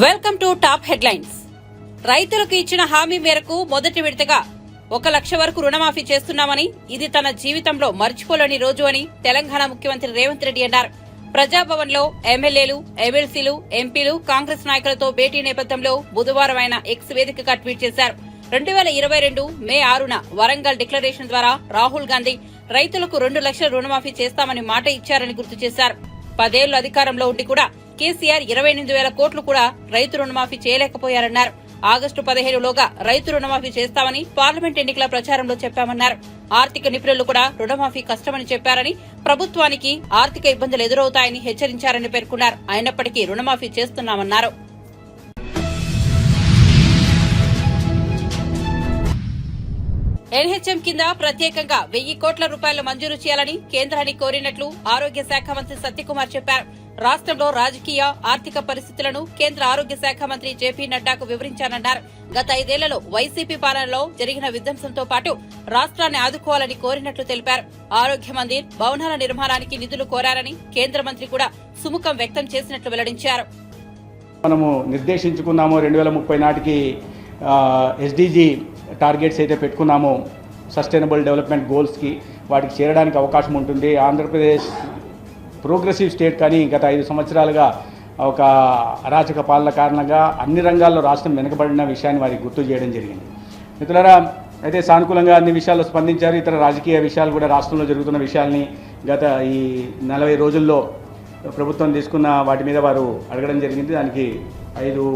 Welcome to top headlines. రైతులకు ఇచ్చిన హామీ మేరకు మొదటి విడతగా 1 లక్ష వరకు రుణమాఫీ చేస్తున్నామని, ఇది తన జీవితంలో మర్చిపోలేని రోజు అని తెలంగాణ ముఖ్యమంత్రి రేవంత్ రెడ్డి అన్నారు. ప్రజాభవన్ లో ఎమ్మెల్యేలు, ఎమ్మెల్సీలు, ఎంపీలు, కాంగ్రెస్ నాయకులతో భేటీ నేపథ్యంలో బుధవారం ఆయన ఎక్స్ వేదికగా ట్వీట్ చేశారు. 2022 మే 6న వరంగల్ డిక్లరేషన్ ద్వారా రాహుల్ గాంధీ రైతులకు 2 లక్షల రుణమాఫీ చేస్తామని మాట ఇచ్చారని గుర్తు చేశారు. 10 ఏళ్లు అధికారంలో ఉండి కూడా కేసీఆర్ 28,000 కోట్లు కూడా రైతు రుణమాఫీ చేయలేకపోయారన్నారు. ఆగస్టు 15లోగా రైతు రుణమాఫీ చేస్తామని పార్లమెంట్ ఎన్నికల ప్రచారంలో చెప్పామన్నారు. ఆర్థిక నిపుణులు కూడా రుణమాఫీ కష్టమని చెప్పారని, ప్రభుత్వానికి ఆర్థిక ఇబ్బందులు ఎదురవుతాయని హెచ్చరించారని పేర్కొన్నారు. అయినప్పటికీ రుణమాఫీ చేస్తున్నామన్నారు. ఎన్హెచ్ఎం కింద ప్రత్యేకంగా 1000 కోట్ల రూపాయలు మంజూరు చేయాలని కేంద్రాన్ని కోరినట్లు ఆరోగ్య శాఖ మంత్రి సత్యకుమార్ చెప్పారు. రాష్ట్రంలో రాజకీయ, ఆర్థిక పరిస్థితులను కేంద్ర ఆరోగ్య శాఖ మంత్రి జేపీ నడ్డాకు వివరించానన్నారు. గత 5 ఏళ్లలో వైసీపీ పాలనలో జరిగిన విధ్వంసంతో పాటు రాష్ట్రాన్ని ఆదుకోవాలని కోరినట్లు తెలిపారు. ఆరోగ్య మందిర్ భవనాల నిర్మాణానికి నిధులు కోరారని కేంద్ర మంత్రి కూడా సుముఖం వ్యక్తం చేసినట్లు వెల్లడించారు. మనము నిర్దేశించుకున్నాము 2030 నాటికి ఎస్డీజీ టార్గెట్స్ అయితే పెట్టుకున్నామో సస్టైనబుల్ డెవలప్మెంట్ గోల్స్కి, వాటికి చేరడానికి అవకాశం ఉంటుంది. ఆంధ్రప్రదేశ్ ప్రోగ్రెసివ్ స్టేట్, కానీ గత 5 సంవత్సరాలుగా ఒక అరాచక పాలన కారణంగా అన్ని రంగాల్లో రాష్ట్రం వెనుకబడిన విషయాన్ని వారికి గుర్తు చేయడం జరిగింది. మిత్రులారా, అయితే సానుకూలంగా అన్ని విషయాల్లో స్పందించారు. ఇతర రాజకీయ విషయాలు కూడా రాష్ట్రంలో జరుగుతున్న విషయాల్ని గత ఈ 40 రోజుల్లో ప్రభుత్వం తీసుకున్న వాటి మీద వారు అడగడం జరిగింది. దానికి 5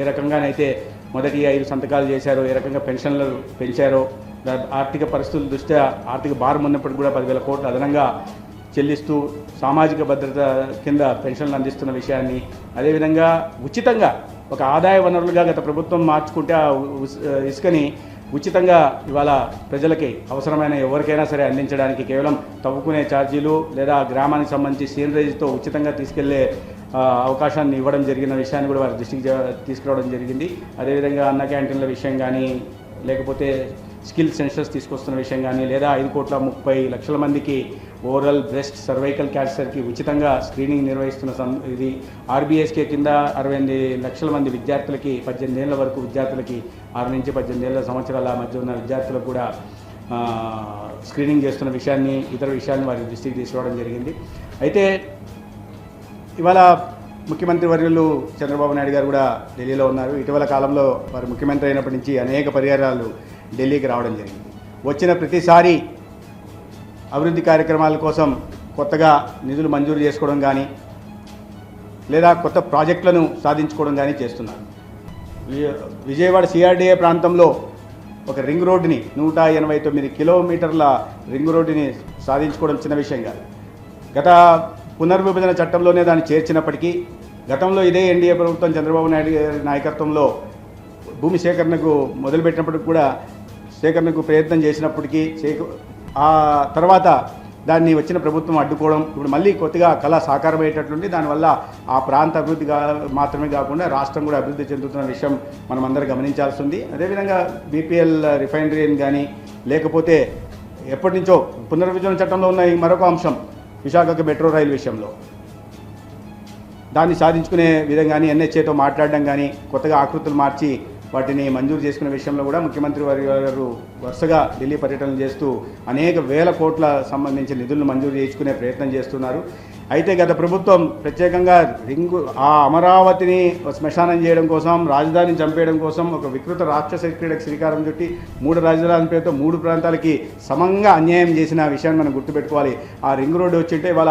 ఏ రకంగానైతే మొదటి 5 సంతకాలు చేశారో, ఏ రకంగా పెన్షన్లు పెంచారో, ఆర్థిక పరిస్థితుల దృష్ట్యా ఆర్థిక భారం ఉన్నప్పటికీ కూడా 10,000 కోట్లు అదనంగా చెల్లిస్తూ సామాజిక భద్రత కింద పెన్షన్లు అందిస్తున్న విషయాన్ని, అదేవిధంగా ఉచితంగా ఒక ఆదాయ వనరులుగా గత ప్రభుత్వం మార్చుకుంటే ఆ ఇసుకని ఉచితంగా ఇవాళ ప్రజలకి అవసరమైన ఎవరికైనా సరే అందించడానికి కేవలం తవ్వుకునే ఛార్జీలు లేదా గ్రామానికి సంబంధించి సీనరేజ్తో ఉచితంగా తీసుకెళ్లే అవకాశాన్ని ఇవ్వడం జరిగిన విషయాన్ని కూడా వారి దృష్టికి తీసుకురావడం జరిగింది. అదేవిధంగా అన్న క్యాంటీన్ల విషయం కానీ, లేకపోతే స్కిల్ సెన్సస్ తీసుకొస్తున్న విషయం కానీ, లేదా 5,30,00,000 మందికి ఓరల్, బ్రెస్ట్, సర్వైకల్ క్యాన్సర్కి ఉచితంగా స్క్రీనింగ్ నిర్వహిస్తున్న ఇది, ఆర్బీఎస్కే కింద 68 లక్షల మంది విద్యార్థులకి 18 ఏళ్ల వరకు విద్యార్థులకి 6 నుంచి 18 సంవత్సరాల మధ్య ఉన్న విద్యార్థులకు కూడా స్క్రీనింగ్ చేస్తున్న విషయాన్ని, ఇతర విషయాన్ని వారి దృష్టికి తీసుకురావడం జరిగింది. అయితే ఇవాళ ముఖ్యమంత్రి వర్యులు చంద్రబాబు నాయుడు గారు కూడా ఢిల్లీలో ఉన్నారు. ఇటీవల కాలంలో వారు ముఖ్యమంత్రి అయినప్పటి నుంచి అనేక పర్యాయాలు ఢిల్లీకి రావడం జరిగింది. వచ్చిన ప్రతిసారి అభివృద్ధి కార్యక్రమాల కోసం కొత్తగా నిధులు మంజూరు చేసుకోవడం కానీ, లేదా కొత్త ప్రాజెక్టులను సాధించుకోవడం కానీ చేస్తున్నారు. విజయవాడ సిఆర్డీఏ ప్రాంతంలో ఒక రింగ్ రోడ్డుని 189 కిలోమీటర్ల రింగ్ రోడ్డుని సాధించుకోవడం చిన్న విషయం కాదు. గత పునర్విభజన చట్టంలోనే దాన్ని చేర్చినప్పటికీ, గతంలో ఇదే ఎన్డీఏ ప్రభుత్వం చంద్రబాబు నాయుడు గారి నాయకత్వంలో భూమి సేకరణకు మొదలుపెట్టినప్పటికి కూడా సేకరణకు ప్రయత్నం చేసినప్పటికీ ఆ తర్వాత దాన్ని వచ్చిన ప్రభుత్వం అడ్డుకోవడం, ఇప్పుడు మళ్ళీ కొత్తగా కళ సాకారమయ్యేటట్లుంది. దానివల్ల ఆ ప్రాంత అభివృద్ధి మాత్రమే కాకుండా రాష్ట్రం కూడా అభివృద్ధి చెందుతున్న విషయం మనం అందరూ గమనించాల్సి ఉంది. అదేవిధంగా బీపీఎల్ రిఫైనరీని కానీ, లేకపోతే ఎప్పటి నుంచో పునర్విభజన చట్టంలో ఉన్న మరొక అంశం విశాఖకు మెట్రో రైలు విషయంలో దాన్ని సాధించుకునే విధంగానే ఎన్హెచ్ఏతో మాట్లాడడం కానీ, కొత్తగా ఆకృతులు మార్చి వాటిని మంజూరు చేసుకునే విషయంలో కూడా ముఖ్యమంత్రి గారు వరుసగా ఢిల్లీ పర్యటనలు చేస్తూ అనేక వేల కోట్ల సంబంధించిన నిధులను మంజూరు చేసుకునే ప్రయత్నం చేస్తున్నారు. అయితే గత ప్రభుత్వం ప్రత్యేకంగా ఆ అమరావతిని శ్మశానం చేయడం కోసం, రాజధానిని చంపేయడం కోసం ఒక వికృత రాక్షస క్రీడకు శ్రీకారం చుట్టి 3 రాజధాని పేరుతో 3 ప్రాంతాలకి సమంగా అన్యాయం చేసిన విషయాన్ని మనం గుర్తుపెట్టుకోవాలి. ఆ రింగ్ రోడ్డు వచ్చింటే ఇవాళ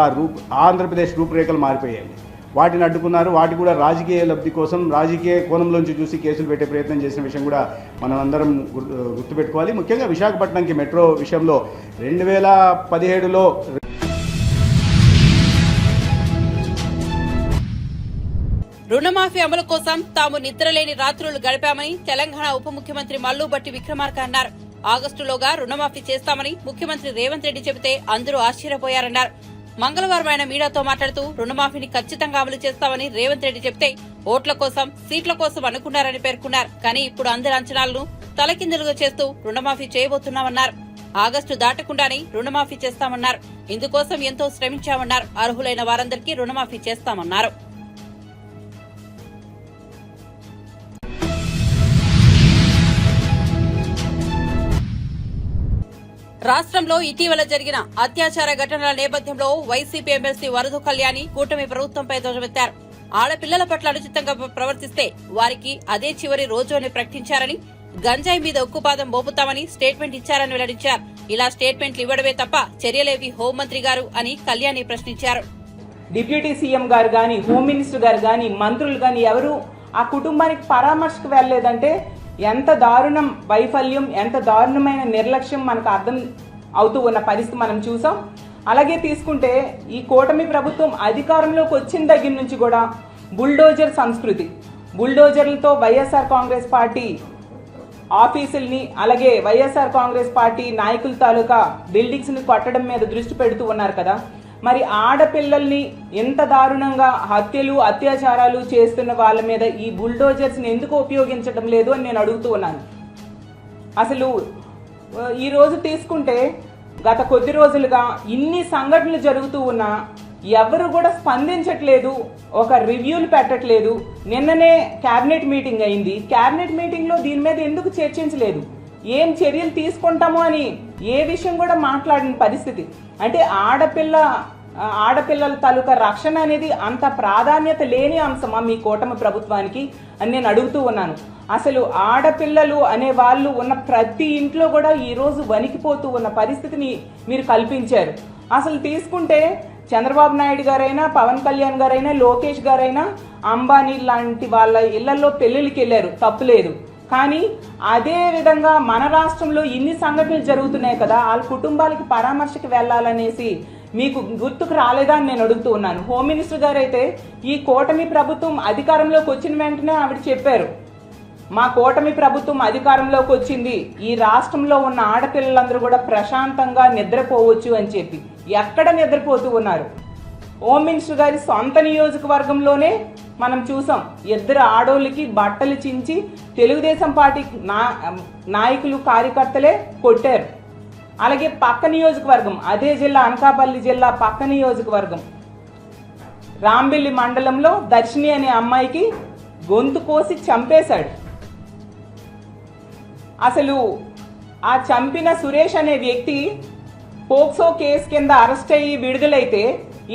ఆంధ్రప్రదేశ్ రూపురేఖలు మారిపోయాయి. వాటిని అడ్డుకున్నారు. వాటి కూడా రాజకీయ లబ్ధి కోసం, రాజకీయ కోణంలోంచి చూసి కేసులు పెట్టే ప్రయత్నం చేసిన విషయం కూడా మనం అందరం గుర్తుపెట్టుకోవాలి. ముఖ్యంగా విశాఖపట్నంకి మెట్రో విషయంలో 2017లో రుణమాఫీ అమలు కోసం తాము నిద్రలేని రాత్రులు గడిపామని తెలంగాణ ఉప ముఖ్యమంత్రి మల్లు భట్టి విక్రమార్క అన్నారు. ఆగస్టులోగా రుణమాఫీ చేస్తామని ముఖ్యమంత్రి రేవంత్ రెడ్డి చెబితే అందరూ ఆశ్చర్యపోయారన్నారు. మంగళవారం ఆయన మీడియాతో మాట్లాడుతూ రుణమాఫీని ఖచ్చితంగా అమలు చేస్తామని రేవంత్ రెడ్డి చెబితే ఓట్ల కోసం, సీట్ల కోసం అనుకున్నారని పేర్కొన్నారు. కానీ ఇప్పుడు అందరి అంచనాలను తలకిందులుగా చేస్తూ రుణమాఫీ చేయబోతున్నామన్నారు. ఆగస్టు దాటకుండానే రుణమాఫీ చేస్తామన్నారు. ఇందుకోసం ఎంతో శ్రమించామన్నారు. అర్హులైన వారందరికీ రుణమాఫీ చేస్తామన్నారు. రాష్ట్రంలో ఇటీవల జరిగిన అత్యాచార ఘటనల నేపథ్యంలో వైసీపీ ఎమ్మెల్సీ వరదు కళ్యాణి కూటమి ప్రభుత్వంపై ధ్వజమెత్తారు. ఆడపిల్లల పట్ల అనుచితంగా ప్రవర్తిస్తే వారికి అదే చివరి రోజు అని ప్రకటించారని, గంజాయి మీద ఉక్కుపాదం మోపుతామని స్టేట్మెంట్ ఇచ్చారని వెల్లడించారు. ఇలా స్టేట్మెంట్లు ఇవ్వడమే తప్ప చర్యలేవి హోంమంత్రి గారు అని కళ్యాణి ప్రశ్నించారు. డిప్యూటీ సీఎం గారు కానీ, హోమ్ మినిస్టర్ గారు కానీ, మంత్రులు కానీ ఎవరు ఆ కుటుంబానికి పరామర్శకు వెళ్ళలేదంటే ఎంత దారుణం వైఫల్యం, ఎంత దారుణమైన నిర్లక్ష్యం మనకు అర్థం అవుతూ ఉన్న పరిస్థితి మనం చూసాం. అలాగే తీసుకుంటే ఈ కూటమి ప్రభుత్వం అధికారంలోకి వచ్చిన దగ్గర నుంచి కూడా బుల్డోజర్ సంస్కృతి, బుల్డోజర్లతో వైఎస్ఆర్ కాంగ్రెస్ పార్టీ ఆఫీసుల్ని, అలాగే వైఎస్ఆర్ కాంగ్రెస్ పార్టీ నాయకుల తాలూకా బిల్డింగ్స్ని కొట్టడం మీద దృష్టి పెడుతూ ఉన్నారు కదా. మరి ఆడపిల్లల్ని ఎంత దారుణంగా హత్యలు, అత్యాచారాలు చేస్తున్న వాళ్ళ మీద ఈ బుల్డోజర్స్ని ఎందుకు ఉపయోగించడం లేదు అని నేను అడుగుతూ ఉన్నాను. అసలు ఈరోజు తీసుకుంటే గత కొద్ది రోజులుగా ఇన్ని సంఘటనలు జరుగుతూ ఉన్నా ఎవరు కూడా స్పందించట్లేదు, ఒక రివ్యూలు పెట్టట్లేదు. నిన్ననే క్యాబినెట్ మీటింగ్ అయింది. క్యాబినెట్ మీటింగ్లో దీని మీద ఎందుకు చర్చించలేదు, ఏం చర్యలు తీసుకుంటామో అని ఏ విషయం కూడా మాట్లాడిన పరిస్థితి. అంటే ఆడపిల్లల తాలూకా రక్షణ అనేది అంత ప్రాధాన్యత లేని అంశమా మీ కూటమి ప్రభుత్వానికి అని నేను అడుగుతూ ఉన్నాను. అసలు ఆడపిల్లలు అనే వాళ్ళు ఉన్న ప్రతి ఇంట్లో కూడా ఈరోజు వణికిపోతూ ఉన్న పరిస్థితిని మీరు కల్పించారు. అసలు తీసుకుంటే చంద్రబాబు నాయుడు గారైనా, పవన్ కళ్యాణ్ గారైనా, లోకేష్ గారైనా అంబానీ లాంటి వాళ్ళ ఇళ్లలో పెళ్ళిళ్ళకి వెళ్ళారు, తప్పులేదు. కానీ అదే విధంగా మన రాష్ట్రంలో ఇన్ని సంఘటనలు జరుగుతున్నాయి కదా, వాళ్ళ కుటుంబాలకి పరామర్శకి వెళ్ళాలనేసి మీకు గుర్తుకు రాలేదా అని నేను అడుగుతూ ఉన్నాను. హోమ్ మినిస్టర్ గారు అయితే ఈ కూటమి ప్రభుత్వం అధికారంలోకి వచ్చిన వెంటనే ఆవిడ చెప్పారు, మా కూటమి ప్రభుత్వం అధికారంలోకి వచ్చింది, ఈ రాష్ట్రంలో ఉన్న ఆడపిల్లలందరూ కూడా ప్రశాంతంగా నిద్రపోవచ్చు అని చెప్పి. ఎక్కడ నిద్రపోతూ ఉన్నారు? హోమ్ మినిస్టర్ గారి సొంత నియోజకవర్గంలోనే మనం చూసాం, ఇద్దరు ఆడోళ్ళకి బట్టలు చించి తెలుగుదేశం పార్టీ నాయకులు, కార్యకర్తలే కొట్టారు. అలాగే పక్క నియోజకవర్గం, అదే జిల్లా, అనకాపల్లి జిల్లా పక్క నియోజకవర్గం రాంబిల్లి మండలంలో దర్శిని అనే అమ్మాయికి గొంతు కోసి చంపేశాడు. అసలు ఆ చంపిన సురేష్ అనే వ్యక్తి పోక్సో కేసు కింద అరెస్ట్ అయ్యి విడుదలైతే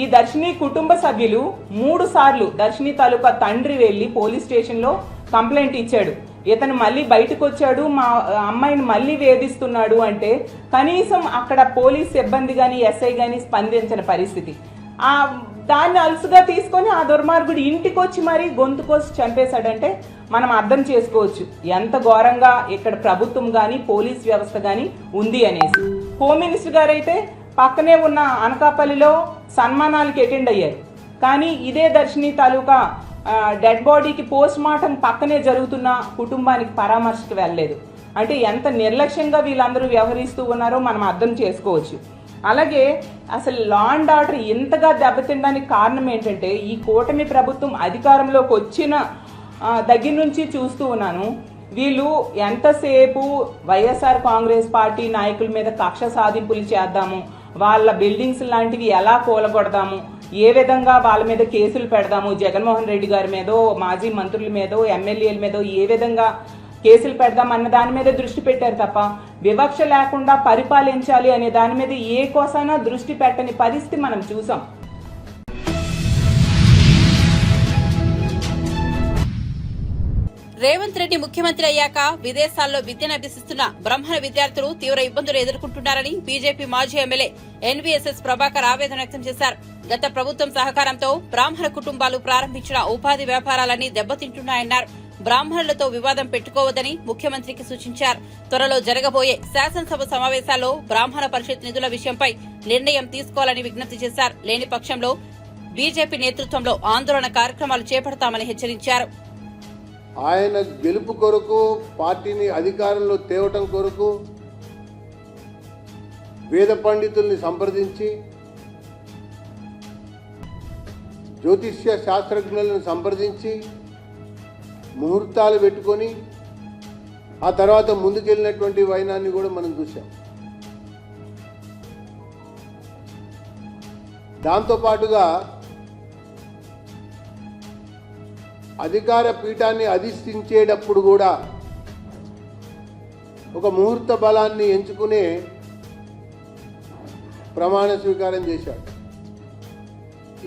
ఈ దర్శిని కుటుంబ సభ్యులు 3 సార్లు దర్శిని తాలూకా తండ్రి వెళ్ళి పోలీస్ స్టేషన్లో కంప్లైంట్ ఇచ్చాడు. ఇతను మళ్ళీ బయటకు వచ్చాడు, మా అమ్మాయిని మళ్ళీ వేధిస్తున్నాడు అంటే కనీసం అక్కడ పోలీస్ సిబ్బంది కానీ, ఎస్ఐ కానీ స్పందించిన పరిస్థితి. దాన్ని అలుసుగా తీసుకొని ఆ దుర్మార్గుడు ఇంటికి వచ్చి మరీ గొంతు కోసి చంపేశాడంటే మనం అర్థం చేసుకోవచ్చు ఎంత ఘోరంగా ఇక్కడ ప్రభుత్వం కానీ, పోలీస్ వ్యవస్థ కానీ ఉంది అనేసి. హోమ్ మినిస్టర్ గారు అయితే పక్కనే ఉన్న అనకాపల్లిలో సన్మానాలకు అటెండ్ అయ్యారు. కానీ ఇదే దర్శిని తాలూకా డెడ్ బాడీకి పోస్ట్ మార్టం పక్కనే జరుగుతున్న కుటుంబానికి పరామర్శకు వెళ్ళలేదు. అంటే ఎంత నిర్లక్ష్యంగా వీళ్ళందరూ వ్యవహరిస్తూ ఉన్నారో మనం అర్థం చేసుకోవచ్చు. అలాగే అసలు లా అండ్ ఆర్డర్ ఇంతగా దెబ్బతినడానికి కారణం ఏంటంటే ఈ కూటమి ప్రభుత్వం అధికారంలోకి వచ్చిన దగ్గర నుంచి చూస్తూ ఉన్నాను, వీళ్ళు ఎంతసేపు వైఎస్ఆర్ కాంగ్రెస్ పార్టీ నాయకుల మీద కక్ష సాధింపులు చేద్దాము, వాళ్ళ బిల్డింగ్స్ లాంటివి ఎలా కూలగొడదాము, ఏ విధంగా వాళ్ళ మీద కేసులు పెడదాము, జగన్మోహన్ రెడ్డి గారి మీదో, మాజీ మంత్రుల మీదో, ఎమ్మెల్యేల మీదో ఏ విధంగా కేసులు పెడదాం అన్న దాని మీద దృష్టి పెట్టారు తప్ప వివక్ష లేకుండా పరిపాలించాలి అనే దాని మీద ఏ కోసైనా దృష్టి పెట్టని పరిస్థితి మనం చూసాం. రేవంత్ రెడ్డి ముఖ్యమంత్రి అయ్యాక విదేశాల్లో విద్యను అభ్యసిస్తున్న బ్రాహ్మణ విద్యార్థులు తీవ్ర ఇబ్బందులు ఎదుర్కొంటున్నారని బీజేపీ మాజీ ఎమ్మెల్యే ఎన్వీఎస్ఎస్ ప్రభాకర్ ఆవేదన వ్యక్తం చేశారు. గత ప్రభుత్వం సహకారంతో బ్రాహ్మణ కుటుంబాలు ప్రారంభించిన ఉపాధి వ్యాపారాలన్నీ దెబ్బతింటున్నాయన్నారు. బ్రాహ్మణులతో వివాదం పెట్టుకోవద్దని ముఖ్యమంత్రికి సూచించారు. త్వరలో జరగబోయే శాసనసభ సమావేశాల్లో బ్రాహ్మణ పరిషత్ నిధుల విషయంపై నిర్ణయం తీసుకోవాలని విజ్ఞప్తి చేశారు. లేని పక్షంలో బీజేపీ నేతృత్వంలో ఆందోళన కార్యక్రమాలు చేపడతామని హెచ్చరించారు. ఆయన గెలుపు కొరకు, పార్టీని అధికారంలో తేవటం కొరకు వేద పండితుల్ని సంప్రదించి, జ్యోతిష్య శాస్త్రజ్ఞులను సంప్రదించి ముహూర్తాలు పెట్టుకొని ఆ తర్వాత ముందుకెళ్ళినటువంటి వైనాన్ని కూడా మనం చూసాం. దాంతోపాటుగా అధికార పీఠాన్ని అధిష్ఠించేటప్పుడు కూడా ఒక ముహూర్త బలాన్ని ఎంచుకునే ప్రమాణ స్వీకారం చేశాడు.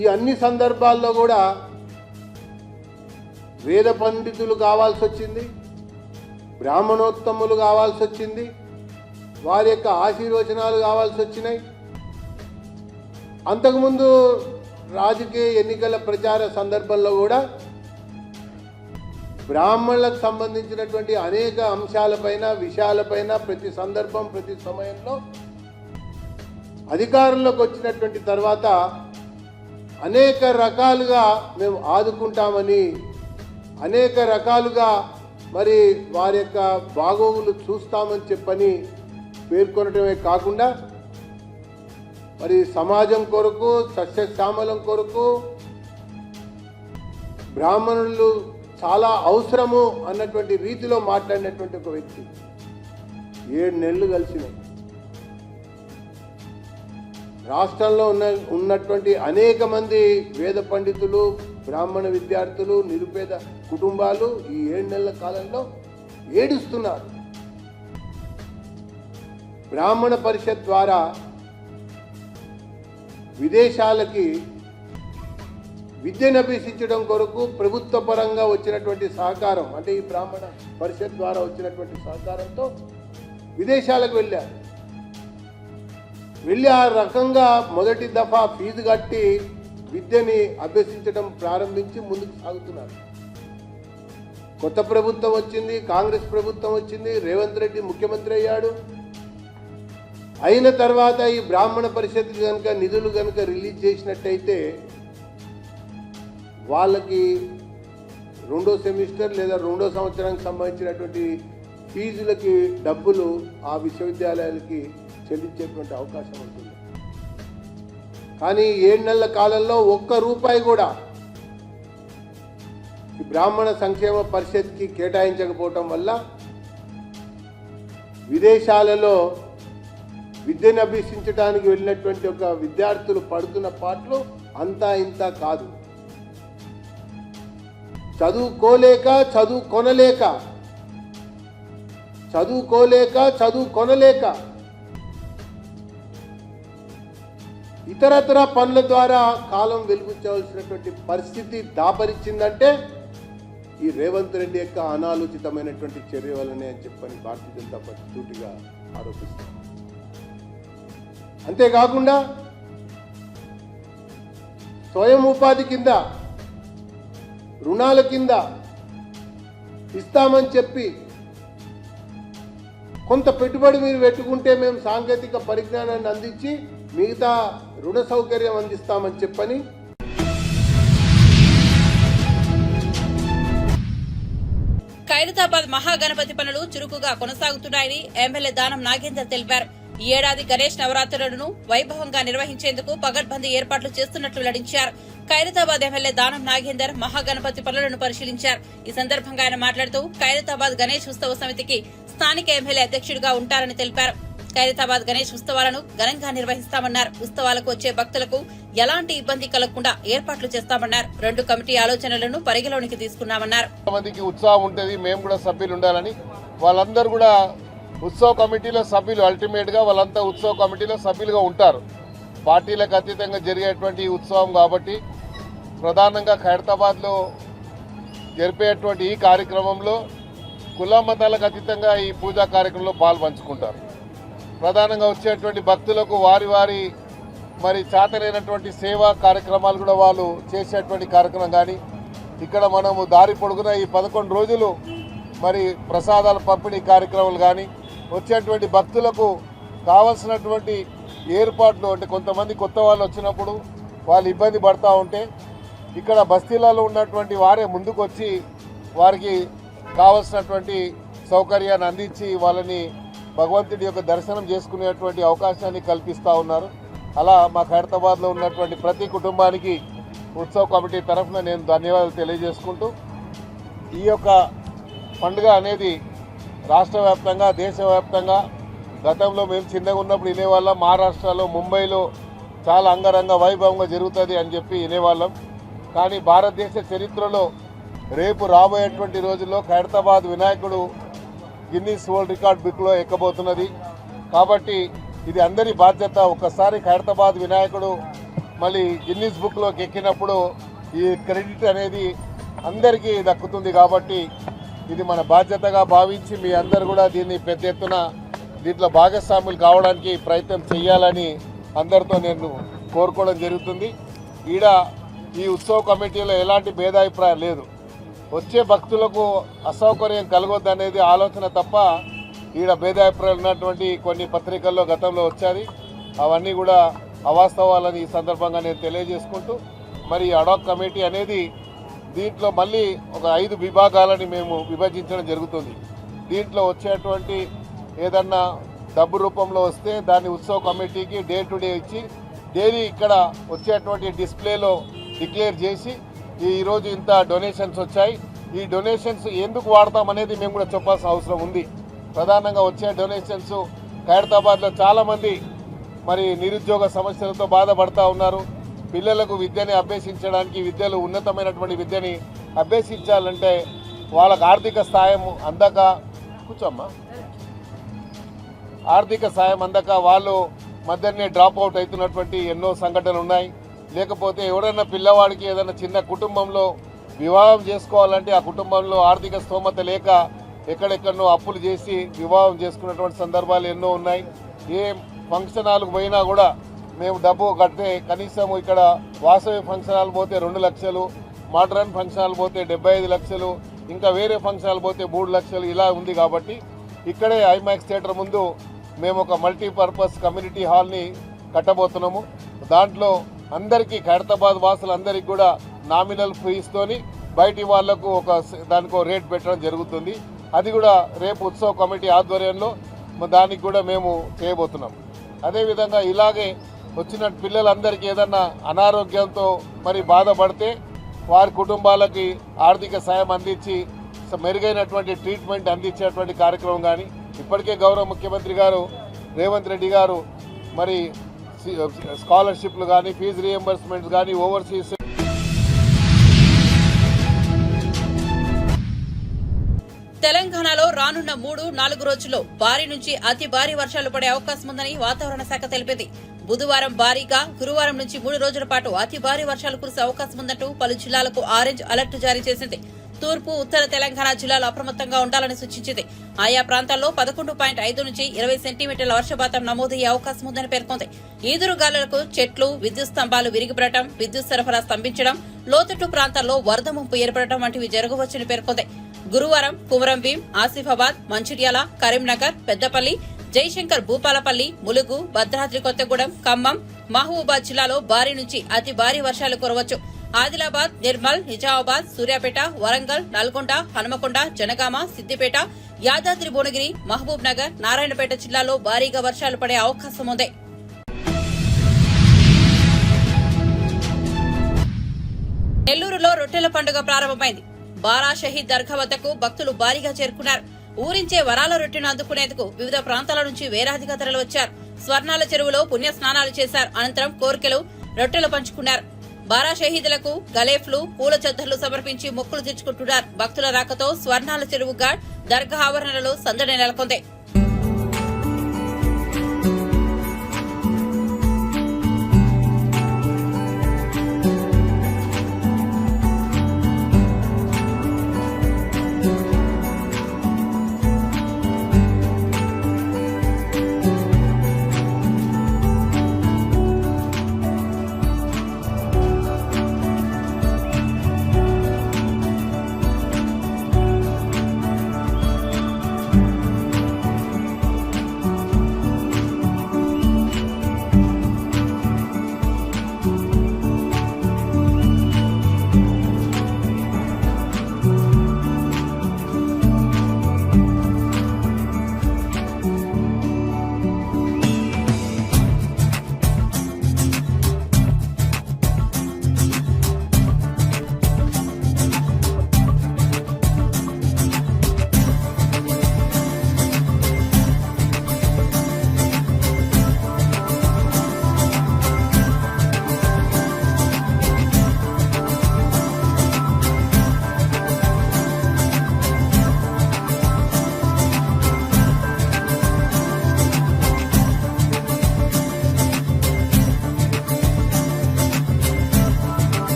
ఈ అన్ని సందర్భాల్లో కూడా వేద పండితులు కావాల్సి వచ్చింది, బ్రాహ్మణోత్తములు కావాల్సి వచ్చింది, వారి యొక్క ఆశీర్వచనాలు కావాల్సి వచ్చినాయి. అంతకుముందు రాజకీయ ఎన్నికల ప్రచార సందర్భంలో కూడా బ్రాహ్మణులకు సంబంధించినటువంటి అనేక అంశాలపైన విషయాలపైన ప్రతి సందర్భం ప్రతి సమయంలో అధికారంలోకి వచ్చినటువంటి తర్వాత అనేక రకాలుగా మేము ఆదుకుంటామని, అనేక రకాలుగా మరి వారి యొక్క బాగోగులు చూస్తామని చెప్పని పేర్కొనటమే కాకుండా మరి సమాజం కొరకు సస్యశ్యామలం కొరకు బ్రాహ్మణులు చాలా అవసరము అన్నటువంటి రీతిలో మాట్లాడినటువంటి ఒక వ్యక్తి. 7 నెలలు కలిసినాయి. రాష్ట్రంలో ఉన్నటువంటి అనేక మంది వేద పండితులు, బ్రాహ్మణ విద్యార్థులు, నిరుపేద కుటుంబాలు ఈ 7 నెలల కాలంలో ఏడుస్తున్నారు. బ్రాహ్మణ పరిషత్ ద్వారా విదేశాలకి విద్యను అభ్యసించడం కొరకు ప్రభుత్వ పరంగా వచ్చినటువంటి సహకారం, అంటే ఈ బ్రాహ్మణ పరిషత్ ద్వారా వచ్చినటువంటి సహకారంతో విదేశాలకు వెళ్ళి ఆ రకంగా మొదటి దఫా ఫీజు కట్టి విద్యని అభ్యసించడం ప్రారంభించి ముందుకు సాగుతున్నారు. కొత్త ప్రభుత్వం వచ్చింది, కాంగ్రెస్ ప్రభుత్వం వచ్చింది, రేవంత్ రెడ్డి ముఖ్యమంత్రి అయ్యాడు. అయిన తర్వాత ఈ బ్రాహ్మణ పరిషత్ కనుక నిధులు కనుక రిలీజ్ చేసినట్టయితే వాళ్ళకి 2వ సెమిస్టర్ లేదా 2వ సంవత్సరానికి సంబంధించినటువంటి ఫీజులకి డబ్బులు ఆ విశ్వవిద్యాలయాలకి చెల్లించేటువంటి అవకాశం ఉంటుంది. కానీ 7 నెలల కాలంలో ఒక్క రూపాయి కూడా ఈ బ్రాహ్మణ సంక్షేమ పరిషత్కి కేటాయించకపోవటం వల్ల విదేశాలలో విద్యను అభ్యసించడానికి వెళ్ళినటువంటి ఒక విద్యార్థులు పడుతున్న పాటలు అంతా ఇంత కాదు. చదువుకోలేక చదువుకొనలేక ఇతరతర పనుల ద్వారా కాలం వెలుగుచ్చవలసినటువంటి పరిస్థితి దాపరిచిందంటే ఈ రేవంత్ రెడ్డి యొక్క అనాలోచితమైనటువంటి చర్య వల్లనే అని చెప్పని భారతీయ జనతా పార్టీ సూటిగా ఆరోపిస్తారు. అంతేకాకుండా స్వయం ఉపాధి కింద రుణాల కింద ఇస్తామని చెప్పి కొంత పెట్టుబడి మీరు పెట్టుకుంటే మేము సాంకేతిక పరిజ్ఞానాన్ని అందించి మిగతా రుణ సౌకర్యం అందిస్తామని చెప్పని ఖైరతాబాద్ మహాగణపతి పనులు చురుకుగా కొనసాగుతున్నాయని ఎమ్మెల్యే దానం నాగేందర్ తెలిపారు. ఈ ఏడాది గణేష్ నవరాత్రులను వైభవంగా నిర్వహించేందుకు పగడ్బందీ ఏర్పాట్లు చేస్తున్నట్లు వెల్లడించారు. ఖైరతాబాద్ ఎమ్మెల్యే దానం నాగేందర్ మహాగణపతి పనులను పరిశీలించారు. ఈ సందర్భంగా ఆయన మాట్లాడుతూ ఖైరతాబాద్ గణేష్ ఉత్సవ సమితికి స్థానిక ఎమ్మెల్యే అధ్యక్షుడిగా ఉంటారని తెలిపారు. ఖైరతాబాద్ గణేష్ ఉత్సవాలను ఘనంగా నిర్వహిస్తామన్నారు. ఉత్సవాలకు వచ్చే భక్తులకు ఎలాంటి ఇబ్బంది కలగకుండా ఏర్పాట్లు చేస్తామన్నారు. 2 కమిటీ ఆలోచనలను పరిగణలోనికి తీసుకున్నామన్నారు. మందికి ఉత్సాహం ఉంటుంది, మేము కూడా సభ్యులు ఉండాలని వాళ్ళందరూ కూడా ఉత్సవ కమిటీలో సభ్యులు, అల్టిమేట్ గా వాళ్ళంతా ఉత్సవ కమిటీలో సభ్యులుగా ఉంటారు. పార్టీలకు అతీతంగా జరిగేటువంటి ఉత్సవం కాబట్టి ప్రధానంగా ఖైరతాబాద్ లో జరిపేటువంటి ఈ కార్యక్రమంలో కుల మతాలకు అతీతంగా ఈ పూజా కార్యక్రమంలో పాల్పంచుకుంటారు. ప్రధానంగా వచ్చేటువంటి భక్తులకు వారి వారి మరి చేతనైనటువంటి సేవా కార్యక్రమాలు కూడా వాళ్ళు చేసేటువంటి కార్యక్రమం కానీ ఇక్కడ మనము దారి పొడుగున ఈ 11 రోజులు మరి ప్రసాదాల పంపిణీ కార్యక్రమాలు కానీ వచ్చేటువంటి భక్తులకు కావాల్సినటువంటి ఏర్పాట్లు, అంటే కొంతమంది కొత్త వాళ్ళు వచ్చినప్పుడు వాళ్ళు ఇబ్బంది పడతా ఉంటే ఇక్కడ బస్తీలలో ఉన్నటువంటి వారే ముందుకు వచ్చి వారికి కావాల్సినటువంటి సౌకర్యాన్ని అందించి వాళ్ళని భగవంతుడి యొక్క దర్శనం చేసుకునేటువంటి అవకాశాన్ని కల్పిస్తూ ఉన్నారు. అలా మా ఖైరతాబాద్లో ఉన్నటువంటి ప్రతి కుటుంబానికి ఉత్సవ కమిటీ తరఫున నేను ధన్యవాదాలు తెలియజేసుకుంటూ ఈ యొక్క పండుగ అనేది రాష్ట్ర వ్యాప్తంగా దేశవ్యాప్తంగా గతంలో మేము చిన్నగా ఉన్నప్పుడు వినేవాళ్ళం. మహారాష్ట్రలో ముంబైలో చాలా అంగరంగ వైభవంగా జరుగుతుంది అని చెప్పి వినేవాళ్ళం. కానీ భారతదేశ చరిత్రలో రేపు రాబోయేటువంటి రోజుల్లో ఖైరతాబాద్ వినాయకుడు గిన్నీస్ వరల్డ్ రికార్డ్ బుక్లో ఎక్కబోతున్నది. కాబట్టి ఇది అందరి బాధ్యత. ఒక్కసారి ఖైరతాబాద్ వినాయకుడు మళ్ళీ గిన్నీస్ బుక్లోకి ఎక్కినప్పుడు ఈ క్రెడిట్ అనేది అందరికీ దక్కుతుంది. కాబట్టి ఇది మన బాధ్యతగా భావించి మీ అందరు కూడా దీన్ని పెద్ద ఎత్తున దీంట్లో భాగస్వాములు కావడానికి ప్రయత్నం చేయాలని అందరితో నేను కోరుకోవడం జరుగుతుంది. ఈడ ఈ ఉత్సవ కమిటీలో ఎలాంటి భేదాభిప్రాయం లేదు. వచ్చే భక్తులకు అసౌకర్యం కలగొద్దు అనేది ఆలోచన తప్ప ఈడ భేదాభిప్రాయాలు ఉన్నటువంటి కొన్ని పత్రికల్లో గతంలో వచ్చాయి. అవన్నీ కూడా అవాస్తవాలని ఈ సందర్భంగా నేను తెలియజేసుకుంటూ, మరి అడాక్ కమిటీ అనేది దీంట్లో మళ్ళీ ఒక 5 విభాగాలని మేము విభజించడం జరుగుతుంది. దీంట్లో వచ్చేటువంటి ఏదన్నా డబ్బు రూపంలో వస్తే దాన్ని ఉత్సవ కమిటీకి డే టు డే ఇచ్చి డైలీ ఇక్కడ వచ్చేటువంటి డిస్ప్లేలో డిక్లేర్ చేసి ఈరోజు ఇంత డొనేషన్స్ వచ్చాయి, ఈ డొనేషన్స్ ఎందుకు వాడతామనేది మేము కూడా చెప్పాల్సిన అవసరం ఉంది. ప్రధానంగా వచ్చే డొనేషన్స్ ఖైరతాబాద్లో చాలామంది మరి నిరుద్యోగ సమస్యలతో బాధపడతా ఉన్నారు. పిల్లలకు విద్యని అభ్యసించడానికి విద్యలు ఉన్నతమైనటువంటి విద్యని అభ్యసించాలంటే వాళ్ళకు ఆర్థిక సాయం అందక ఆర్థిక సాయం అందక వాళ్ళు మధ్యనే డ్రాప్ అవుట్ అవుతున్నటువంటి ఎన్నో సంఘటనలు ఉన్నాయి. లేకపోతే ఎవరైనా పిల్లవాడికి ఏదైనా చిన్న కుటుంబంలో వివాహం చేసుకోవాలంటే ఆ కుటుంబంలో ఆర్థిక స్తోమత లేక ఎక్కడెక్కడనో అప్పులు చేసి వివాహం చేసుకున్నటువంటి సందర్భాలు ఎన్నో ఉన్నాయి. ఏ ఫంక్షన్ హాల్కి పోయినా కూడా మేము డబ్బు కడితే కనీసం ఇక్కడ వాసవి ఫంక్షన్ హాల్ పోతే 2 లక్షలు, మోడర్న్ ఫంక్షన్ హాల్ పోతే 75 లక్షలు, ఇంకా వేరే ఫంక్షన్ హాల్ పోతే 3 లక్షలు ఇలా ఉంది. కాబట్టి ఇక్కడే ఐమాక్స్ థియేటర్ ముందు మేము ఒక మల్టీపర్పస్ కమ్యూనిటీ హాల్ని కట్టబోతున్నాము. దాంట్లో అందరికీ ఖైరతాబాద్ వాసులందరికీ కూడా నామినల్ ఫీజుతోని బయటి వాళ్లకు దానికో రేట్ పెట్టడం జరుగుతుంది. అది కూడా రేపు ఉత్సవ కమిటీ ఆధ్వర్యంలో దానికి కూడా మేము చేయబోతున్నాం. అదేవిధంగా ఇలాగే వచ్చిన పిల్లలందరికీ ఏదన్నా అనారోగ్యంతో మరి బాధపడితే వారి కుటుంబాలకి ఆర్థిక సాయం అందించి మెరుగైనటువంటి ట్రీట్మెంట్ అందించేటువంటి కార్యక్రమం కానీ ఇప్పటికే గౌరవ ముఖ్యమంత్రి గారు రేవంత్ రెడ్డి గారు మరి స్కాలర్షిప్లు కానీ ఫీజు రీఎంబర్స్మెంట్స్ కానీ ఓవర్సీస్ తెలంగాణలో రానున్న 3-4 రోజుల్లో భారీ నుంచి అతి భారీ వర్షాలు పడే అవకాశం ఉందని వాతావరణ శాఖ తెలిపింది. బుధవారం భారీగా, గురువారం నుంచి 3 రోజుల పాటు అతి భారీ వర్షాలు కురిసే అవకాశం ఉందంటూ పలు జిల్లాలకు ఆరెంజ్ అలర్ట్ జారీ చేసింది. తూర్పు, ఉత్తర తెలంగాణ జిల్లాలు అప్రమత్తంగా ఉండాలని సూచించింది. ఆయా ప్రాంతాల్లో 11.5 నుంచి 20 సెంటీమీటర్ల వర్షపాతం నమోదయ్యే అవకాశం ఉందని పేర్కొంది. ఈదురుగాలులకు చెట్లు, విద్యుత్ స్తంభాలు విరిగిపడటం, విద్యుత్ సరఫరా స్తంభించడం, లోతట్టు ప్రాంతాల్లో వరద ముంపు ఏర్పడటం వంటివి జరగవచ్చని పేర్కొంది. గురువారం కుమరంభీం, ఆసిఫాబాద్, మంచిర్యాల, కరీంనగర్, పెద్దపల్లి, జయశంకర్ భూపాలపల్లి, ములుగు, భద్రాద్రి కొత్తగూడెం, ఖమ్మం, మహబూబాబాద్ జిల్లాలో భారీ నుంచి అతి భారీ వర్షాలు కురవచ్చు. ఆదిలాబాద్, నిర్మల్, నిజామాబాద్, సూర్యాపేట, వరంగల్, నల్గొండ, హనుమకొండ, జనగామ, సిద్దిపేట, యాదాద్రి భువనగిరి, మహబూబ్ నగర్, నారాయణపేట జిల్లాలో భారీగా వర్షాలు పడే అవకాశం ఉంది. నెల్లూరులో రొట్టెల పండుగ ప్రారంభమైంది. బారా షహీద్ దర్గా వద్దకు భక్తులు భారీగా చేరుకున్నారు. ఊరించే వరాల రొట్టెను అందుకునేందుకు వివిధ ప్రాంతాల నుంచి వేలాదిగా తరలివచ్చారు. స్వర్ణాల చెరువులో పుణ్య స్నానాలు చేశారు. అనంతరం కోరికలు, రొట్టెలు పంచుకున్నారు. బారా షహీదులకు గలేఫ్లు, పూల చెద్దర్లు సమర్పించి మొక్కులు తీర్చుకుంటున్నారు. భక్తుల రాకతో స్వర్ణాల చెరువు ఘాట్, దర్గా ఆవరణలో సందడి నెలకొంది.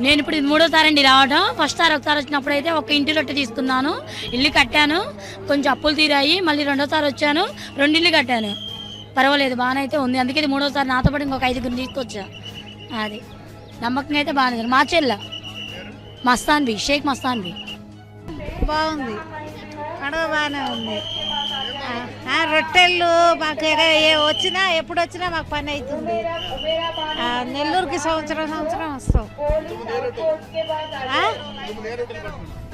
నేను ఇప్పుడు ఇది 3వ సారి అండి రావడం. ఫస్ట్ సారి ఒకసారి వచ్చినప్పుడు అయితే ఒక ఇంటి రొట్టె తీసుకున్నాను, ఇల్లు కట్టాను, కొంచెం అప్పులు తీరాయి. మళ్ళీ 2వ సారి వచ్చాను, 2 ఇల్లు కట్టాను. పర్వాలేదు, బాగానే అయితే ఉంది. అందుకే ఇది 3వ సారి. నాతో పాటు ఇంకొక 5గురిని తీసుకొచ్చా. అది నమ్మకంగా అయితే బాగానే. మా చెల్ల మస్తాన్వి, షేక్ మస్తాన్వి. బాగుంది, పండుగ బాగానే ఉంది. రొట్టెలు మాకు వచ్చినా ఎప్పుడు వచ్చినా మాకు పని అవుతుంది. నెల్లూరుకి సంవత్సరం వస్తాం.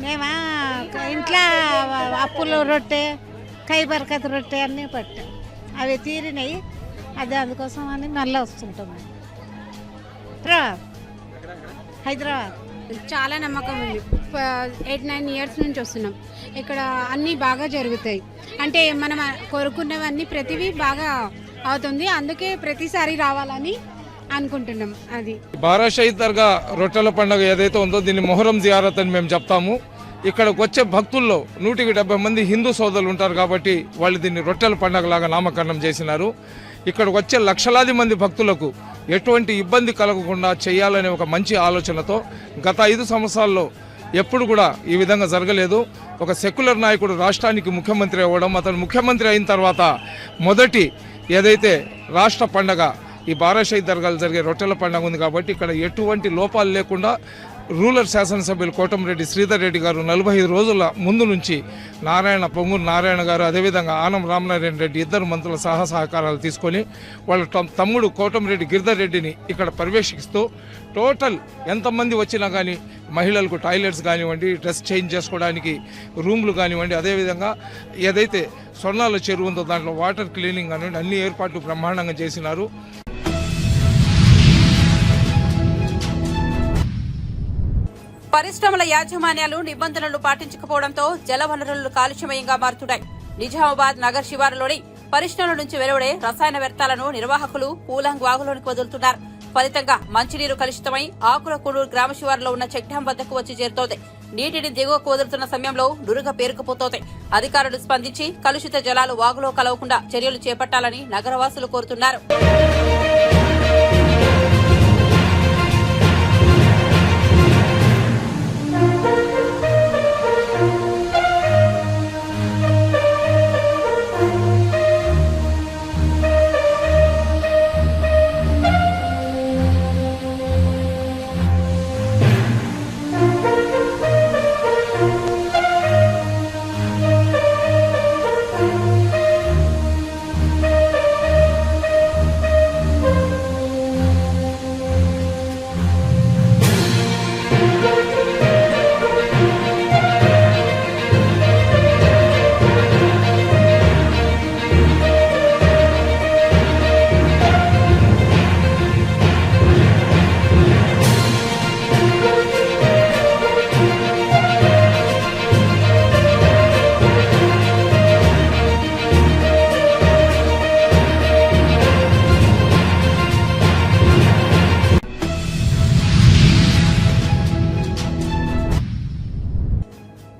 మేమా ఇంట్లో అప్పులు రొట్టె, కై బరకత రొట్టె అన్నీ పట్టాం. అవి తీరినాయి, అది అందుకోసం అని మళ్ళీ వస్తుంటాం. హైదరాబాద్ చాలా నమ్మకం ఉంది. 8-9 ఇయర్స్ నుంచి వస్తున్నాం. ఇక్కడ అన్నీ బాగా జరుగుతాయి. అంటే మనం కోరుకున్నవన్నీ ప్రతిదీ బాగా అవుతుంది. అందుకే ప్రతిసారి రావాలని అనుకుంటున్నాం. అది బారా షహీద్ దర్గా రొట్టెల పండుగ ఏదైతే ఉందో దీన్ని మొహరం జియారత్ అని మేము చెప్తాము. ఇక్కడికి వచ్చే భక్తుల్లో 170 మంది హిందూ సోదరులు ఉంటారు కాబట్టి వాళ్ళు దీన్ని రొట్టెల పండుగలాగా నామకరణం చేసినారు. ఇక్కడికి వచ్చే లక్షలాది మంది భక్తులకు ఎటువంటి ఇబ్బంది కలగకుండా చేయాలనే ఒక మంచి ఆలోచనతో గత 5 సంవత్సరాల్లో ఎప్పుడు కూడా ఈ విధంగా జరగలేదు. ఒక సెక్యులర్ నాయకుడు రాష్ట్రానికి ముఖ్యమంత్రి అవ్వడం, అతను ముఖ్యమంత్రి అయిన తర్వాత మొదటి ఏదైతే రాష్ట్ర పండగ ఈ బారా షహీద్ దర్గాలు జరిగే రొట్టెల పండుగ ఉంది కాబట్టి ఇక్కడ ఎటువంటి లోపాలు లేకుండా రూరల్ శాసనసభ్యులు కోటంరెడ్డి శ్రీధర్ రెడ్డి గారు 45 రోజుల ముందు నుంచి పొంగూరు నారాయణ గారు అదేవిధంగా ఆనం రామనారాయణ రెడ్డి ఇద్దరు మంత్రుల సహకారాలు తీసుకొని వాళ్ళ తమ్ముడు కోటంరెడ్డి గిరిధర్ రెడ్డిని ఇక్కడ పర్యవేక్షిస్తూ టోటల్ ఎంతమంది వచ్చినా కానీ మహిళలకు టాయిలెట్స్ కానివ్వండి, డ్రెస్ చేంజ్ చేసుకోవడానికి రూమ్లు కానివ్వండి, అదేవిధంగా ఏదైతే సొన్నాల చెరువు ఉందో దాంట్లో వాటర్ క్లీనింగ్ కానివ్వండి అన్ని ఏర్పాట్లు బ్రహ్మాండంగా చేసినారు. పరిశ్రమల యాజమాన్యాలు నిబంధనలు పాటించకపోవడంతో జలవనరులు కాలుష్యమయంగా మారుతున్నాయి. నిజామాబాద్ నగర్ శివారులోని పరిశ్రమల నుంచి వెలువడే రసాయన వ్యర్థాలను నిర్వాహకులు పూలాంగ్ వాగులోనికి వదులుతున్నారు. ఫలితంగా మంచినీరు కలుషితమై ఆకులకూడూరు గ్రామ శివారులో ఉన్న చెక్ డ్యాం వద్దకు వచ్చి చేరుతోంది. నీటిని దిగువకు వదులుతున్న సమయంలో నురుగ పేరుకుపోతోంది. అధికారులు స్పందించి కలుషిత జలాలు వాగులో కలవకుండా చర్యలు చేపట్టాలని నగరవాసులు కోరుతున్నారు.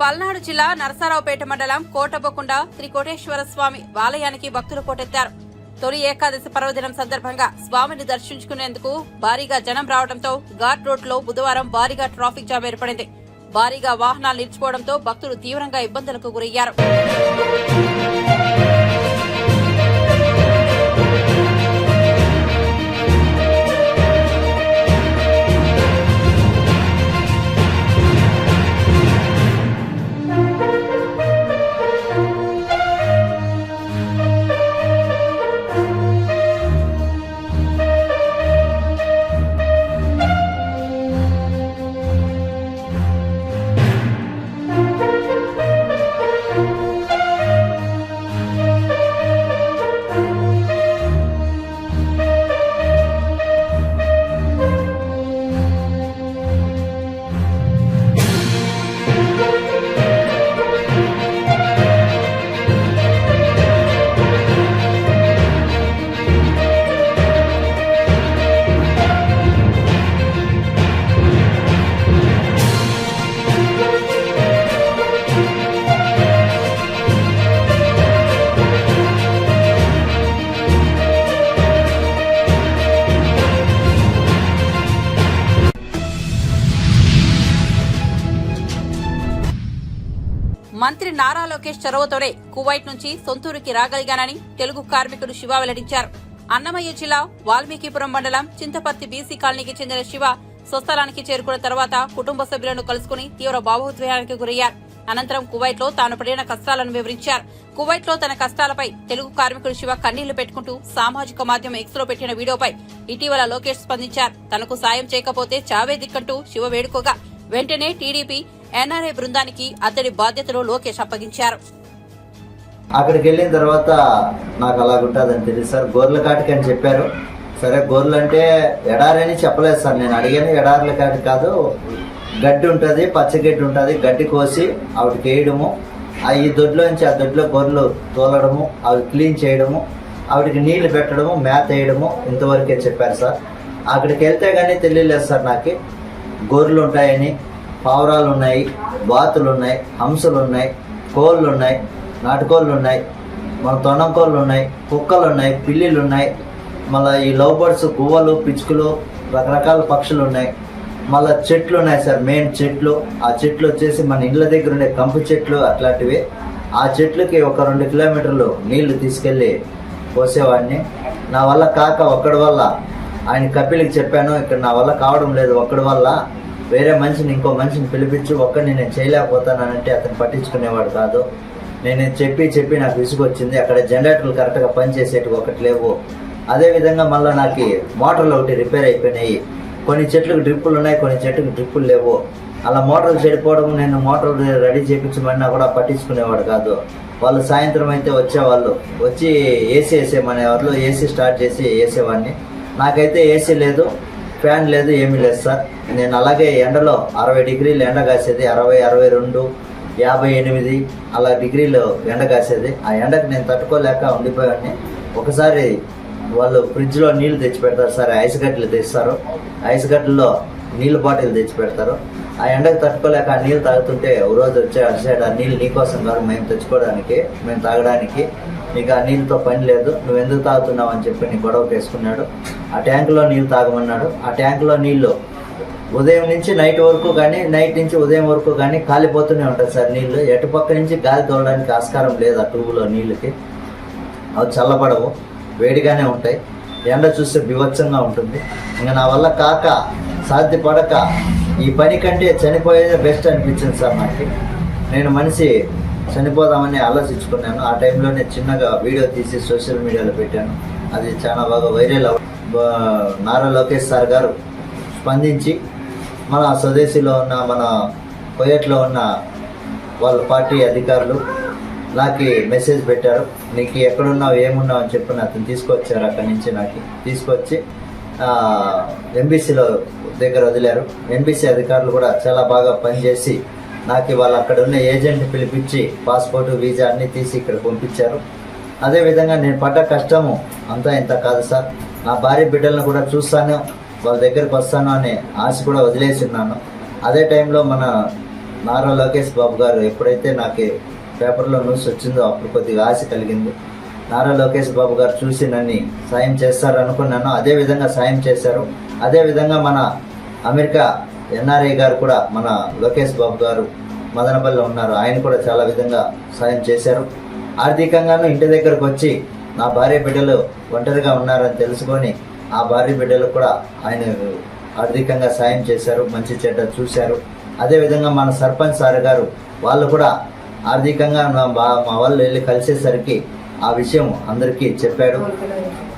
పల్నాడు జిల్లా నరసరావుపేట మండలం కోటబొకుండ శ్రీ కోటేశ్వర స్వామి ఆలయానికి భక్తులు పోటెత్తారు. తొలి ఏకాదశి పర్వదినం సందర్భంగా స్వామిని దర్శించుకునేందుకు భారీగా జనం రావడంతో ఘాట్ రోడ్ లో బుధవారం భారీగా ట్రాఫిక్ జామ్ ఏర్పడింది. భారీగా వాహనాలు నిలిచిపోవడంతో భక్తులు తీవ్రంగా ఇబ్బందులకు గురయ్యారు. మంత్రి నారా లోకేష్ చొరవతోనే కువైట్ నుంచి సొంతూరుకి రాగలిగానని తెలుగు కార్మికుడు శివ వెల్లడించారు. అన్నమయ్య జిల్లా వాల్మీకిపురం మండలం చింతపర్తి బీసీ కాలనీకి చెందిన శివ స్వస్థలానికి చేరుకున్న తర్వాత కుటుంబ సభ్యులను కలుసుకుని తీవ్ర భావోద్వేగానికి గురయ్యారు. అనంతరం కువైట్ లో తాను పడిన కష్టాలను వివరించారు. కువైట్ లో తన కష్టాలపై తెలుగు కార్మికుడు శివ కన్నీళ్లు పెట్టుకుంటూ సామాజిక మాధ్యమం ఎక్స్ లో పెట్టిన వీడియోపై ఇటీవల లోకేష్ స్పందించారు. తనకు సాయం చేయకపోతే చావే దిక్కంటూ శివ వేడుకోగా వెంటనే టీడీపీ ఎన్ఆర్ఐ బృందానికి అతడి బాధ్యతలు లోకేష్ అప్పగించారు. అక్కడికి వెళ్ళిన తర్వాత నాకు అలాగుంటుందని తెలియదు సార్. గొర్రెల కాటికి అని చెప్పారు. సరే, గొర్రెలు అంటే ఎడారని చెప్పలేదు సార్. నేను అడిగాను, ఎడార్ల కాటి కాదు, గడ్డి ఉంటుంది, పచ్చగడ్డి ఉంటుంది, గడ్డి కోసి ఆవిడకి వేయడము, ఈ దొడ్లో నుంచి ఆ దొడ్లో గొర్రెలు తోలడము, అవి క్లీన్ చేయడము, ఆవిడకి నీళ్లు పెట్టడము, మేత వేయడము, ఇంతవరకే చెప్పారు సార్. అక్కడికి వెళ్తే కానీ తెలియలేదు సార్ నాకు గొర్రెలు ఉంటాయని. పావురాలు ఉన్నాయి, బాతులు ఉన్నాయి, హంసలు ఉన్నాయి, కోళ్ళు ఉన్నాయి, నాటుకోళ్ళు ఉన్నాయి, మన తొండం కోళ్ళు ఉన్నాయి, కుక్కలు ఉన్నాయి, పిల్లిలు ఉన్నాయి, మళ్ళీ ఈ లవ్ బర్డ్స్, గువ్వలు, పిచ్చుకలు, రకరకాల పక్షులు ఉన్నాయి. మళ్ళీ చెట్లు ఉన్నాయి సార్, మెయిన్ చెట్లు. ఆ చెట్లు వచ్చేసి మన ఇళ్ళ దగ్గర ఉండే కంపు చెట్లు అట్లాంటివి. ఆ చెట్లకి ఒక 2 కిలోమీటర్లు నీళ్లు తీసుకెళ్ళి పోసేవాడిని. నా వల్ల కాక ఒక్కడి వల్ల ఆయన కపిలికి చెప్పాను, ఇక్కడ నా వల్ల కావడం లేదు, ఒక్కడి వల్ల వేరే మనిషిని, ఇంకో మనిషిని పిలిపించి ఒక్కడిని నేను చేయలేకపోతానంటే అతను పట్టించుకునేవాడు కాదు. నేను చెప్పి నాకు విసుగొచ్చింది. అక్కడ జనరేటర్లు కరెక్ట్గా పనిచేసేటివి ఒకటి లేవు. అదేవిధంగా మళ్ళీ నాకు మోటార్లు ఒకటి రిపేర్ అయిపోయినాయి. కొన్ని చెట్లకు డ్రిప్పులు ఉన్నాయి, కొన్ని చెట్లకు డ్రిప్పులు లేవు. అలా మోటార్లు చెడిపోవడం, నేను మోటార్ రెడీ చేయించమన్నా కూడా పట్టించుకునేవాడు కాదు. వాళ్ళు సాయంత్రం అయితే వచ్చేవాళ్ళు, వచ్చి ఏసీ వేసేమనేవాళ్ళు. ఏసీ స్టార్ట్ చేసి వేసేవాడిని. నాకైతే ఏసీ లేదు, ఫ్యాన్ లేదు, ఏమీ లేదు సార్. నేను అలాగే ఎండలో 60 డిగ్రీలు ఎండ కాసేది, 60, 62, 58 అలా డిగ్రీలు ఎండ కాసేది. ఆ ఎండకు నేను తట్టుకోలేక ఉండిపోయాన్ని. ఒకసారి వాళ్ళు ఫ్రిడ్జ్లో నీళ్లు తెచ్చి పెడతారు సార్, ఐస్ గడ్డలు తెస్తారు, ఐస్ గడ్డల్లో నీళ్ళ బాటిల్ తెచ్చి పెడతారు. ఆ ఎండకు తట్టుకోలేక ఆ నీళ్ళు తాగుతుంటే ఓ రోజు వచ్చి అడిసాడు, ఆ నీళ్ళు నీకోసం కాదు, మేము తెచ్చుకోవడానికి, మేము తాగడానికి, నీకు ఆ నీళ్ళతో పని లేదు, నువ్వు ఎందుకు తాగుతున్నావు అని చెప్పి నీ గొడవ వేసుకున్నాడు. ఆ ట్యాంకులో నీళ్ళు తాగమన్నాడు. ఆ ట్యాంకులో నీళ్ళు ఉదయం నుంచి నైట్ వరకు కానీ, నైట్ నుంచి ఉదయం వరకు కానీ కాలిపోతూనే ఉంటుంది సార్ నీళ్ళు. ఎటుపక్క నుంచి గాలి తోలడానికి ఆస్కారం లేదు ఆ ట్యూబ్లో నీళ్ళకి. అవి చల్లబడవు, వేడిగానే ఉంటాయి. ఎండ చూస్తే బీభత్సంగా ఉంటుంది. ఇంకా నా వల్ల కాక సాధ్యపడక ఈ పని కంటే చనిపోయేదే బెస్ట్ అనిపించింది సార్ నాకు. నేను మనిషి చనిపోదామని ఆలోచించుకున్నాను. ఆ టైంలోనే చిన్నగా వీడియో తీసి సోషల్ మీడియాలో పెట్టాను. అది చాలా బాగా వైరల్ నారా లోకేష్ సార్ గారు స్పందించి మన స్వదేశీలో ఉన్న, మన కువైట్లో ఉన్న వాళ్ళ పార్టీ అధికారులు నాకు మెసేజ్ పెట్టారు. నీకు ఎక్కడున్నావు, ఏమున్నావు అని చెప్పి అతను తీసుకొచ్చారు. అక్కడి నుంచి నాకు తీసుకొచ్చి ఎంబీసీలో దగ్గర వదిలారు. ఎంబీసీ అధికారులు కూడా చాలా బాగా పనిచేసి నాకు వాళ్ళు అక్కడ ఉన్న ఏజెంట్ పిలిపించి పాస్పోర్టు, వీజా అన్నీ తీసి ఇక్కడ పంపించారు. అదేవిధంగా నేను పడ్డ కష్టము అంతా ఇంత కాదు సార్. నా భార్య బిడ్డలను కూడా చూస్తాను, వాళ్ళ దగ్గరికి వస్తాను అనే ఆశ కూడా వదిలేసిన్నాను. అదే టైంలో మన నారా లోకేష్ బాబు గారు ఎప్పుడైతే నాకు పేపర్లో న్యూస్ వచ్చిందో అప్పుడు కొద్దిగా ఆశ కలిగింది. నారా లోకేష్ బాబు గారు చూసి నన్ను సాయం చేస్తారు అనుకున్నాను. అదేవిధంగా సాయం చేశారు. అదేవిధంగా మన అమెరికా ఎన్ఆర్ఐ గారు కూడా, మన లోకేష్ బాబు గారు మదనపల్లిలో ఉన్నారు, ఆయన కూడా చాలా విధంగా సాయం చేశారు. ఆర్థికంగానూ ఇంటి దగ్గరకు వచ్చి నా భార్య బిడ్డలు ఒంటరిగా ఉన్నారని తెలుసుకొని ఆ భార్య బిడ్డలకు కూడా ఆయన ఆర్థికంగా సాయం చేశారు, మంచి చెడ్డ చూశారు. అదేవిధంగా మన సర్పంచ్ సార్ గారు వాళ్ళు కూడా ఆర్థికంగా మా వాళ్ళు వెళ్ళి కలిసేసరికి ఆ విషయం అందరికీ చెప్పాడు.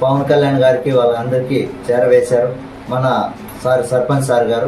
పవన్ కళ్యాణ్ గారికి వాళ్ళందరికీ చేరవేశారు మన సర్పంచ్ సార్ గారు.